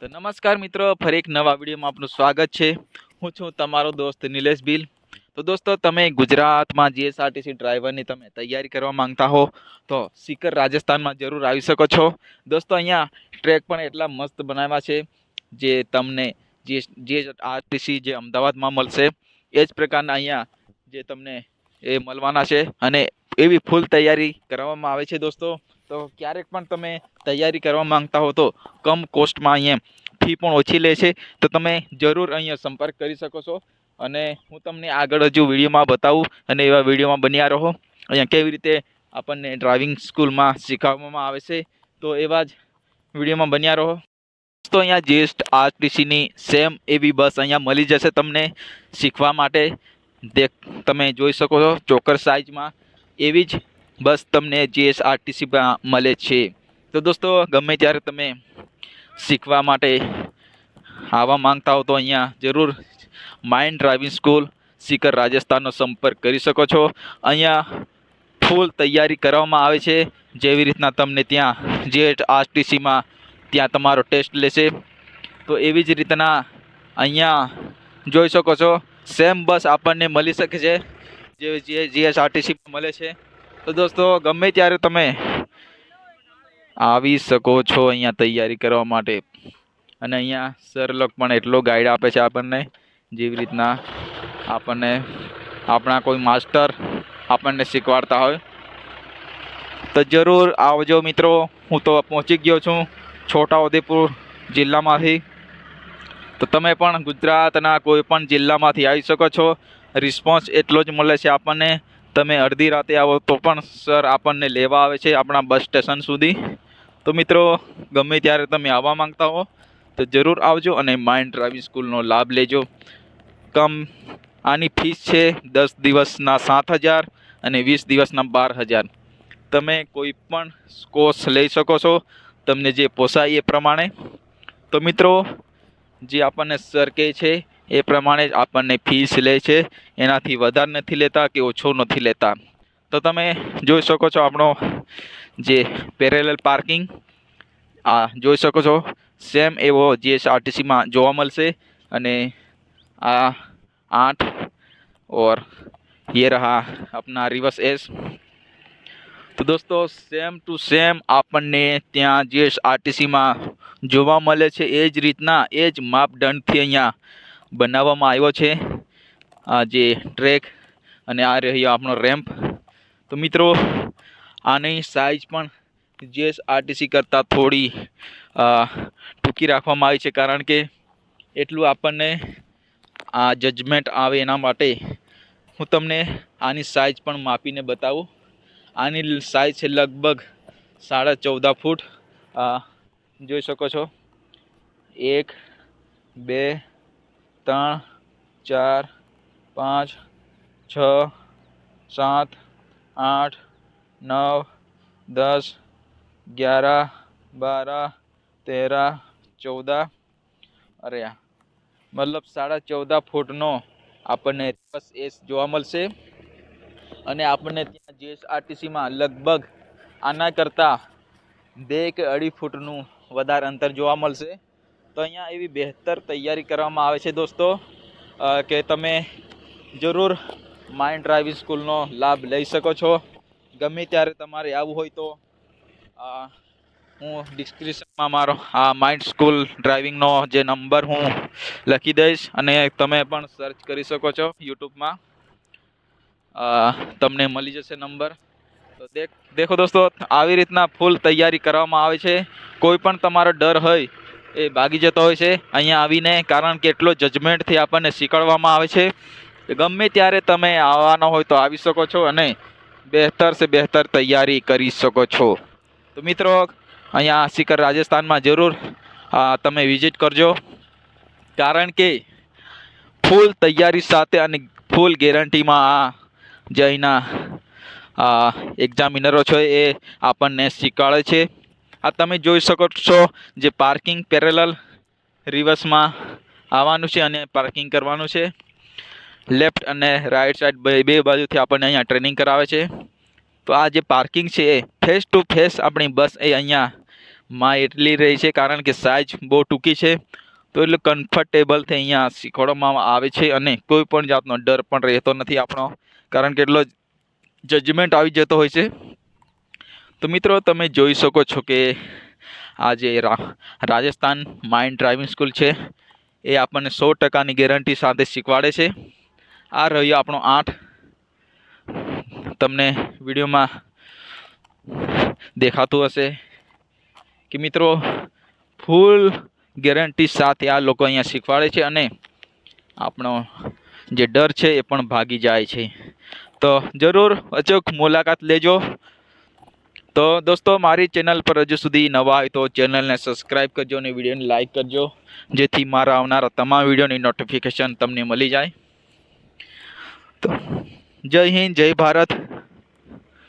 તો નમસ્કાર મિત્રો, ફરી એક નવા વિડીયોમાં આપનું સ્વાગત છે. હું છું તમારો દોસ્ત નિલેશ બિલ. તો દોસ્તો, તમે ગુજરાતમાં જીએસઆરટીસી ડ્રાઈવરની તમે તૈયારી કરવા માંગતા હો તો સીકર રાજસ્થાનમાં જરૂર આવી શકો છો. દોસ્તો, અહીંયા ટ્રેક પણ એટલા મસ્ત બનાવ્યા છે જે તમને જીએસઆરટીસી જે અમદાવાદમાં મળશે એ જ પ્રકારના અહીંયા જે તમને એ મળવાના છે અને એવી ફૂલ તૈયારી કરવામાં આવે છે દોસ્તો. તો ક્યારેક પણ તમે તૈયારી કરવા માંગતા હો તો કમ કોસ્ટમાં અહીંયા ફી પણ ઓછી લે છે. તો તમે જરૂર અહીંયા સંપર્ક કરી શકો છો અને હું તમને આગળ હજુ વિડીયોમાં બતાવું અને એવા વિડીયોમાં બન્યા રહો. અહીંયા કેવી રીતે આપણને ડ્રાઇવિંગ સ્કૂલમાં શીખવવામાં આવે છે તો એવા જ વિડીયોમાં બન્યા રહો. તો અહીંયા જીએસઆરટીસીની સેમ એવી બસ અહીંયા મળી જશે તમને શીખવા માટે. તમે જોઈ શકો છો ચોકર સાઇઝમાં એવી જ બસ તમને જીએસઆરટીસીમાં મળે છે. તો દોસ્તો, ગમે ત્યારે તમે શીખવા માટે આવવા માંગતા હો તો અહીંયા જરૂર માઇન્ડ ડ્રાઇવિંગ સ્કૂલ સીકર રાજસ્થાનનો સંપર્ક કરી શકો છો. અહીંયા ફૂલ તૈયારી કરવામાં આવે છે. જેવી રીતના તમને ત્યાં જીએસઆરટીસીમાં ત્યાં તમારો ટેસ્ટ લેશે તો એવી જ રીતના અહીંયા જોઈ શકો છો સેમ બસ આપણને મળી શકે છે જે જીએસઆરટીસીમાં મળે છે. તો દોસ્તો, ગમે ત્યારે તમે આવી શકો છો અહીંયા તૈયારી કરવા માટે. અને અહીંયા સર લોક પણ એટલો ગાઈડ આપે છે આપણને, જેવી રીતના આપણને આપણા કોઈ માસ્ટર આપણને શીખવાડતા હોય. તો જરૂર આવજો મિત્રો. હું તો પહોંચી ગયો છું છોટાઉદેપુર જિલ્લામાંથી. તો તમે પણ ગુજરાતના કોઈ પણ જિલ્લામાંથી આવી શકો છો. રિસ્પોન્સ એટલો જ મળે છે આપણને. તમે અડધી રાતે આવો તો પણ સર આપણને લેવા આવે છે આપણા બસ સ્ટેશન સુધી. તો મિત્રો, ગમે ત્યારે તમે આવવા માંગતા હો તો જરૂર આવજો અને માઇન્ડ ડ્રાઇવિંગ સ્કૂલનો લાભ લેજો. આની ફીસ છે 10 દિવસના 7,000 અને 20 દિવસના 12,000. તમે કોઈ પણ કોર્સ લઈ શકો છો તમને જે પોસાય એ પ્રમાણે. તો મિત્રો, જે આપણને સર કહે છે એ પ્રમાણે જ આપણને ફીસ લે છે. એનાથી વધારે નથી લેતા કે ઓછો નથી લેતા. તો તમે જોઈ શકો છો આપણો જે પેરેલલ પાર્કિંગ જોઈ શકો છો સેમ એવો જીએસઆરટીસીમાં જોવા મળશે. અને આ 8 और ये रहा अपना रिवर्स एस. તો દોસ્તો, સેમ ટુ સેમ આપણને ત્યાં જીએસઆરટીસીમાં જોવા મળે છે એ જ રીતના એ જ માપદંડથી અહીંયા બનાવવામાં આવ્યો છે આ જે ટ્રેક અને આ રહ્યો આપણો રેમ્પ. તો મિત્રો, આની સાઇઝ પણ જીએસઆરટીસી કરતાં થોડી ટૂંકી રાખવામાં આવી છે કારણ કે એટલું આપણને આ જજમેન્ટ આવે એના માટે. હું તમને આની સાઇઝ પણ માપીને બતાવું. આની સાઇઝ છે લગભગ 14.5 ફૂટ. જોઈ શકો છો 1 2 3 4 5 6 7 8 9 10 11 12 13 14. અરે મતલબ 14.5 ફૂટનો આપણને બસ એસ જોવા મળશે. અને આપણને ત્યાં જીએસઆરટીસીમાં લગભગ આના કરતાં 2 કે 2.5 ફૂટનું વધારે અંતર જોવા મળશે. તો અહીંયા એવી બહેતર તૈયારી કરવામાં આવે છે દોસ્તો કે તમે જરૂર માઇન્ડ ડ્રાઇવિંગ સ્કૂલનો લાભ લઈ શકો છો. ગમે ત્યારે તમારે આવવું હોય તો હું ડિસ્ક્રિપ્શનમાં મારો આ માઇન્ડ સ્કૂલ ડ્રાઇવિંગનો જે નંબર હું લખી દઈશ અને તમે પણ સર્ચ કરી શકો છો યુટ્યુબમાં. તમને મળી જશે નંબર. તો દેખો દોસ્તો, આવી રીતના ફૂલ તૈયારી કરવામાં આવે છે. કોઈ પણ તમારો ડર હોય એ ભાગી જતો હોય છે અહીંયા આવીને, કારણ કે એટલો જજમેન્ટથી આપણને શીખવાડવામાં આવે છે. ગમે ત્યારે તમે આવવાનો હોય તો આવી શકો છો અને બહેતર સે બહેતર તૈયારી કરી શકો છો. તો મિત્રો, અહીંયા સીકર રાજસ્થાનમાં જરૂર તમે વિઝિટ કરજો કારણ કે ફૂલ તૈયારી સાથે અને ફૂલ ગેરંટીમાં જે અહીંના એક્ઝામિનરો છે એ આપણને શીખવાડે છે. આ તમે જોઈ શકો છો જે પાર્કિંગ પેરેલલ રિવર્સમાં આવવાનું છે અને પાર્કિંગ કરવાનું છે. લેફ્ટ અને રાઈટ સાઈડ બે બાજુથી આપણને અહીંયા ટ્રેનિંગ કરાવે છે. તો આ જે પાર્કિંગ છે એ ફેસ ટુ ફેસ આપણી બસ એ અહીંયા માં એટલી રહી છે કારણ કે સાઇઝ બહુ ટૂંકી છે, તો એટલે કમ્ફર્ટેબલથી અહીંયા શીખવાડવામાં આવે છે અને કોઈ પણ જાતનો ડર પણ રહેતો નથી આપણો, કારણ કે એટલો જજમેન્ટ આવી જતો હોય છે. તો મિત્રો તમે જોઈ શકો છો કે આ જે રાજસ્થાન માઇન્ડ ડ્રાઇવિંગ સ્કૂલ છે એ આપણને 100%ની ગેરંટી સાથે શીખવાડે છે. આ રહ્યો આપણો 8, તમને વિડીયોમાં દેખાતું હશે કે મિત્રો ફૂલ ગેરંટી સાથે આ લોકો અહીંયા શીખવાડે છે અને આપણો જે ડર છે એ પણ ભાગી જાય છે. તો જરૂર અચૂક મુલાકાત લેજો. તો દોસ્તો મારી ચેનલ પર હજુ સુધી નવા હોય તો ચેનલને સબસ્ક્રાઈબ કરજો અને વિડીયોને લાઇક કરજો, જેથી મારા આવનારા તમામ વિડીયોની નોટિફિકેશન તમને મળી જાય. તો જય હિન્દ, જય ભારત.